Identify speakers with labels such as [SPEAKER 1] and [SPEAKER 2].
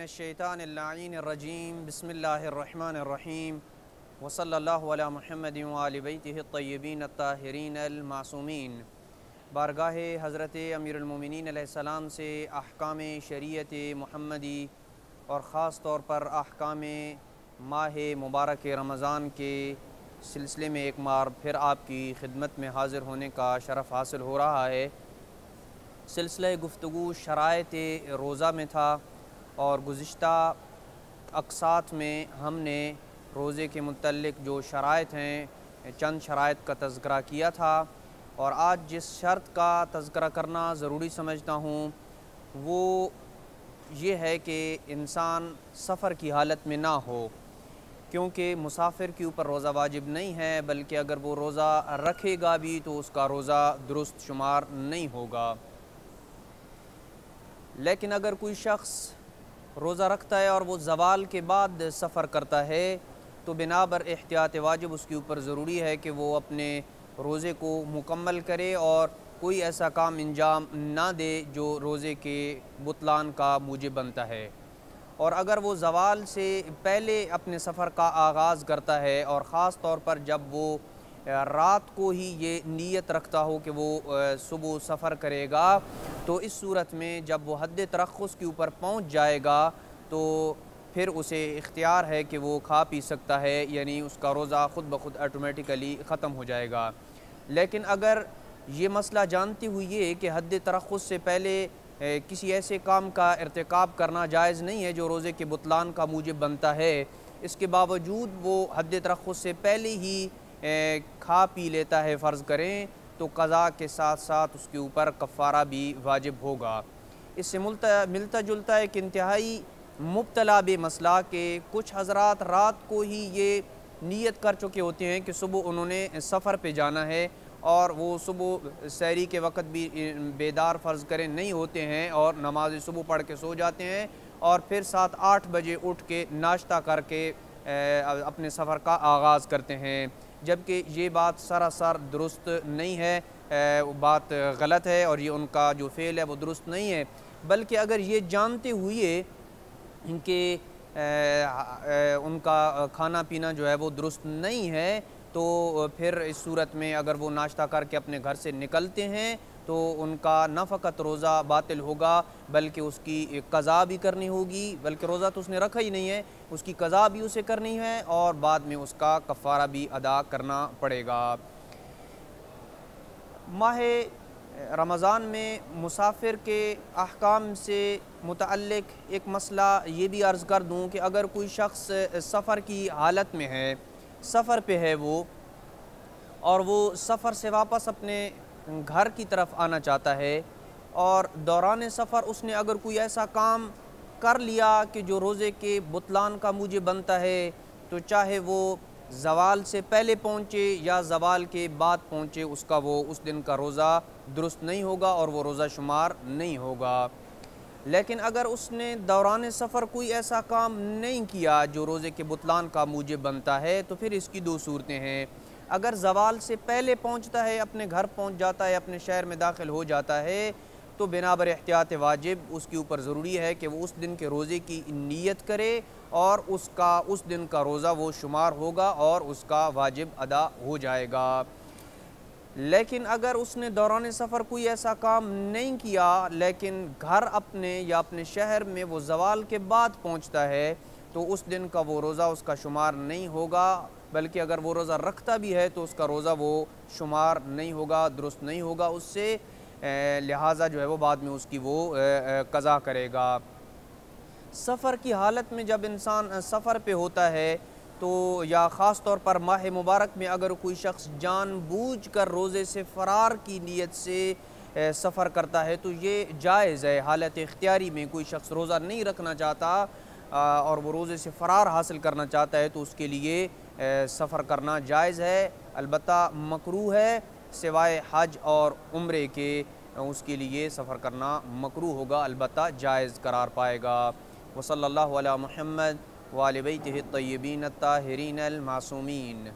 [SPEAKER 1] मिनश्शैतानिर्रजीम बिस्मिल्लाहिर्रहमानिर्रहीम वसल्लल्लाहु अला मुहम्मदिन व आलि बैतिहि अत्तय्यबीन अत्ताहिरीन अल-मासूमीन। बारगाह हज़रत अमीरुल मोमिनीन अलैहिस्सलाम से अहकाम शरीयत मुहम्मदी और ख़ास तौर पर अहकाम माह मुबारक रमज़ान के सिलसिले में एक बार फिर आपकी खिदमत में हाज़िर होने का शरफ़ हासिल हो रहा है। सिलसिला गुफ्तगू शराइत रोज़ा में था और गुज़िश्ता अक़सात में हमने रोज़े के मुतल्लिक़ जो शराइत हैं चंद शराइत का तज़किरा किया था, और आज जिस शर्त का तज़किरा करना ज़रूरी समझता हूँ वो ये है कि इंसान सफ़र की हालत में ना हो, क्योंकि मुसाफिर के ऊपर रोज़ा वाजिब नहीं है, बल्कि अगर वो रोज़ा रखेगा भी तो उसका रोज़ा दुरुस्त शुमार नहीं होगा। लेकिन अगर कोई शख्स रोज़ा रखता है और वो ज़वाल के बाद सफ़र करता है तो बिनाबर एहतियात वाजिब उसके ऊपर ज़रूरी है कि वो अपने रोज़े को मुकम्मल करे और कोई ऐसा काम अंजाम ना दे जो रोज़े के बुतलान का मूजिब बनता है। और अगर वो ज़वाल से पहले अपने सफ़र का आगाज़ करता है और ख़ास तौर पर जब वो रात को ही ये नीयत रखता हो कि वो सुबह सफ़र करेगा, तो इस सूरत में जब वो हद तरख़्ख़ुस के ऊपर पहुंच जाएगा तो फिर उसे इख्तियार है कि वो खा पी सकता है, यानी उसका रोज़ा ख़ुद ब खुद ऑटोमेटिकली ख़त्म हो जाएगा। लेकिन अगर ये मसला जानते हुए कि हद तरख़्ख़ुस से पहले किसी ऐसे काम का इर्तिकाब करना जायज़ नहीं है जो रोज़े के बुतलान का मूजिब बनता है, इसके बावजूद वो हद तरख़्ख़ुस से पहले ही खा पी लेता है फ़र्ज़ करें, तो क़ज़ा के साथ साथ उसके ऊपर कफ़ारा भी वाजिब होगा। इससे मिलता जुलता एक इंतहाई मुब्तला बे मसला के कुछ हज़रात रात को ही ये नीयत कर चुके होते हैं कि सुबह उन्होंने सफ़र पे जाना है, और वो सुबह सहरी के वक़्त भी बेदार फ़र्ज़ करें नहीं होते हैं और नमाज़ सुबह पढ़ के सो जाते हैं, और फिर 7-8 बजे उठ के नाश्ता करके अपने सफ़र का आगाज़ करते हैं, जबकि ये बात सरासर दुरुस्त नहीं है, बात गलत है और ये उनका जो फ़ेल है वो दुरुस्त नहीं है। बल्कि अगर ये जानते हुए कि उनका खाना पीना जो है वो दुरुस्त नहीं है, तो फिर इस सूरत में अगर वो नाश्ता करके अपने घर से निकलते हैं तो उनका न फ़कत रोज़ा बातिल होगा बल्कि उसकी क़ज़ा भी करनी होगी, बल्कि रोज़ा तो उसने रखा ही नहीं है, उसकी क़ज़ा भी उसे करनी है और बाद में उसका कफ़ारा भी अदा करना पड़ेगा। माह रमज़ान में मुसाफिर के अहकाम से मुतअल्लिक़ एक मसला ये भी अर्ज़ कर दूँ कि अगर कोई शख्स सफ़र की हालत में है, सफ़र पे है वो, और वो सफ़र से वापस अपने घर की तरफ आना चाहता है, और दौरान सफ़र उसने अगर कोई ऐसा काम कर लिया कि जो रोज़े के बुतलान का मूजिब बनता है, तो चाहे वो ज़वाल से पहले पहुँचे या ज़वाल के बाद पहुँचे, उसका वो उस दिन का रोज़ा दुरुस्त नहीं होगा और वो रोज़ा शुमार नहीं होगा। लेकिन अगर उसने दौरान सफ़र कोई ऐसा काम नहीं किया जो रोज़े के बुतलान का मूजिब बनता है, तो फिर इसकी दो सूरतें हैं। अगर ज़वाल से पहले पहुंचता है, अपने घर पहुंच जाता है, अपने शहर में दाखिल हो जाता है, तो बिनाबर एहतियात वाजिब उसके ऊपर ज़रूरी है कि वो उस दिन के रोज़े की नीयत करे और उसका उस दिन का रोज़ा वो शुमार होगा और उसका वाजिब अदा हो जाएगा। लेकिन अगर उसने दौरान सफ़र कोई ऐसा काम नहीं किया, लेकिन घर अपने या अपने शहर में वो ज़वाल के बाद पहुंचता है, तो उस दिन का वो रोज़ा उसका शुमार नहीं होगा, बल्कि अगर वो रोज़ा रखता भी है तो उसका रोज़ा वो शुमार नहीं होगा, दुरुस्त नहीं होगा उससे, लिहाजा जो है वो बाद में उसकी वो क़ज़ा करेगा। सफ़र की हालत में जब इंसान सफ़र पे होता है तो या ख़ास तौर पर माह मुबारक में अगर कोई शख्स जानबूझकर रोज़े से फ़रार की नीयत से सफ़र करता है तो ये जायज़ है। हालत इख्तियारी में कोई शख्स रोज़ा नहीं रखना चाहता और वो रोज़े से फ़रार हासिल करना चाहता है तो उसके लिए सफ़र करना जायज़ है, अलबत्ता मकरूह है, सिवाय हज और उम्रे के उसके लिए सफ़र करना मकरूह होगा, अलबत्ता जायज़ करार पाएगा। वसल्लल्लाहु अला मुहम्मद व आलि बैतिहि अत्तय्यबीन अत्ताहिरीन अल-मासूमीन।